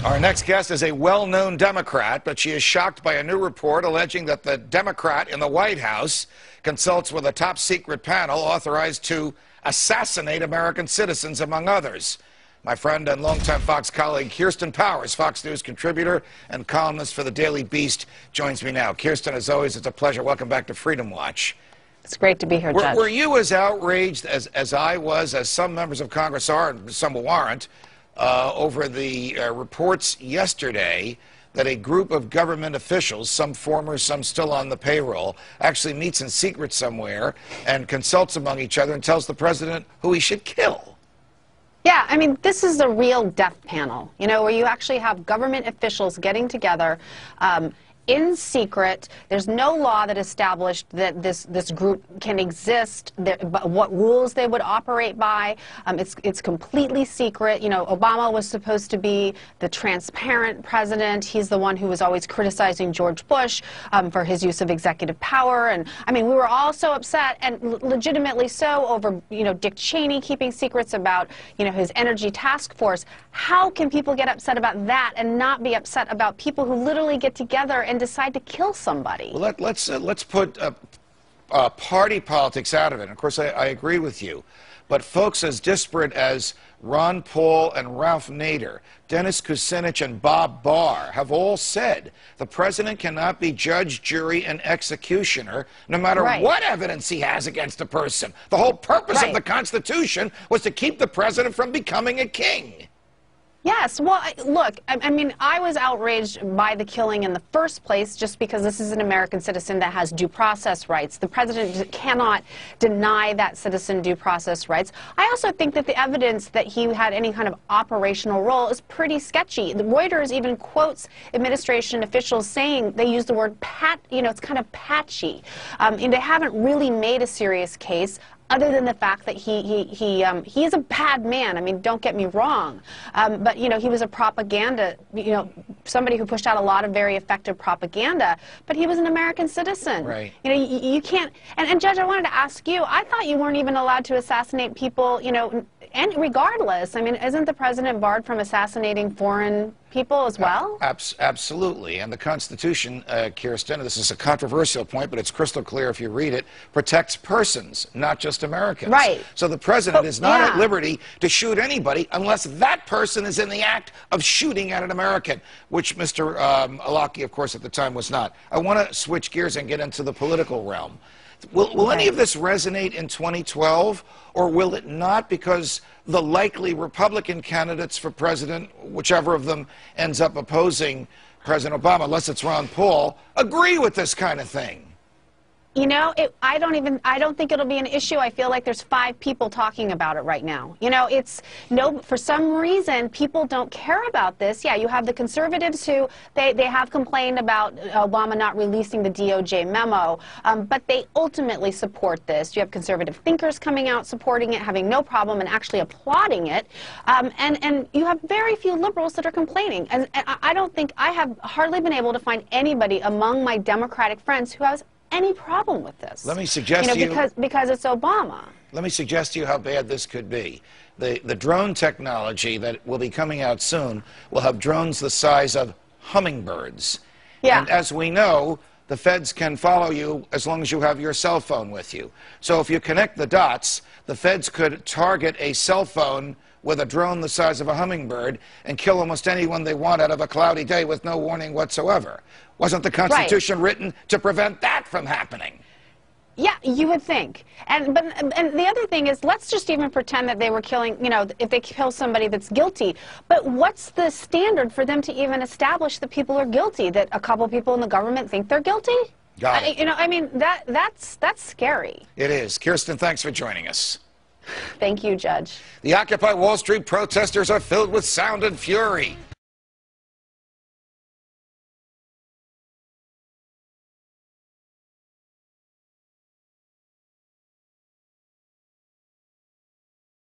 Our next guest is a well-known Democrat, but she is shocked by a new report alleging that the Democrat in the White House consults with a top-secret panel authorized to assassinate American citizens, among others. My friend and longtime Fox colleague Kirsten Powers, Fox News contributor and columnist for the Daily Beast, joins me now. Kirsten, as always, it's a pleasure. Welcome back to Freedom Watch. It's great to be here, Judge. Were you as outraged as I was, as some members of Congress are, and some who aren't, over the reports yesterday that a group of government officials, some former, some still on the payroll, actually meets in secret somewhere and consults among each other and tells the president who he should kill? Yeah, I mean, this is a real death panel, you know, where you actually have government officials getting together in secret. There's no law that established that this group can exist, what rules they would operate by. It's completely secret. You know, Obama was supposed to be the transparent president. He's the one who was always criticizing George Bush for his use of executive power. And I mean, we were all so upset, and legitimately so, over, you know, Dick Cheney keeping secrets about, you know, his energy task force. How can people get upset about that and not be upset about people who literally get together and decide to kill somebody? Well, let's put party politics out of it. Of course, I agree with you. But folks as disparate as Ron Paul and Ralph Nader, Dennis Kucinich and Bob Barr have all said the president cannot be judge, jury, and executioner no matter what evidence he has against a person. The whole purpose of the Constitution was to keep the president from becoming a king. Yes, well, look, I mean, I was outraged by the killing in the first place just because this is an American citizen that has due process rights. The president cannot deny that citizen due process rights. I also think that the evidence that he had any kind of operational role is pretty sketchy. The Reuters even quotes administration officials saying they use the word you know, it's kind of patchy. And they haven't really made a serious case, other than the fact that he is a bad man. I mean, don't get me wrong. But, you know, he was a propaganda, you know, somebody who pushed out a lot of very effective propaganda, but he was an American citizen. Right. You know, you can't, and Judge, I wanted to ask you, I thought you weren't even allowed to assassinate people, you know, and regardless, I mean, isn't the president barred from assassinating foreign people as well? Absolutely. And the Constitution, Kirsten, this is a controversial point, but it's crystal clear if you read it, protects persons, not just Americans. Right. So the president is not at liberty to shoot anybody unless that person is in the act of shooting at an American, which Mr. Arlacchi, of course, at the time was not. I want to switch gears and get into the political realm. Will any of this resonate in 2012, or will it not, because the likely Republican candidates for president, whichever of them ends up opposing President Obama, unless it's Ron Paul, agree with this kind of thing? You know, I don't think it'll be an issue. I feel like there's 5 people talking about it right now. You know, for some reason, people don't care about this. Yeah, you have the conservatives who, they have complained about Obama not releasing the DOJ memo, but they ultimately support this. You have conservative thinkers coming out supporting it, having no problem, and actually applauding it. And you have very few liberals that are complaining. And I don't think, I have hardly been able to find anybody among my Democratic friends who has any problem with this. Let me suggest to you, because it's Obama. Let me suggest to you how bad this could be. The drone technology that will be coming out soon will have drones the size of hummingbirds. Yeah. And as we know, the feds can follow you as long as you have your cell phone with you. So if you connect the dots, the feds could target a cell phone with a drone the size of a hummingbird and kill almost anyone they want out of a cloudy day with no warning whatsoever. Wasn't the Constitution written to prevent that from happening? Yeah, you would think. And the other thing is, let's just even pretend that they were killing, you know, if they kill somebody that's guilty. But what's the standard for them to even establish that people are guilty, that a couple people in the government think they're guilty? Got it. You know, I mean, that's scary. It is. Kirsten, thanks for joining us. Thank you, Judge. The Occupy Wall Street protesters are filled with sound and fury.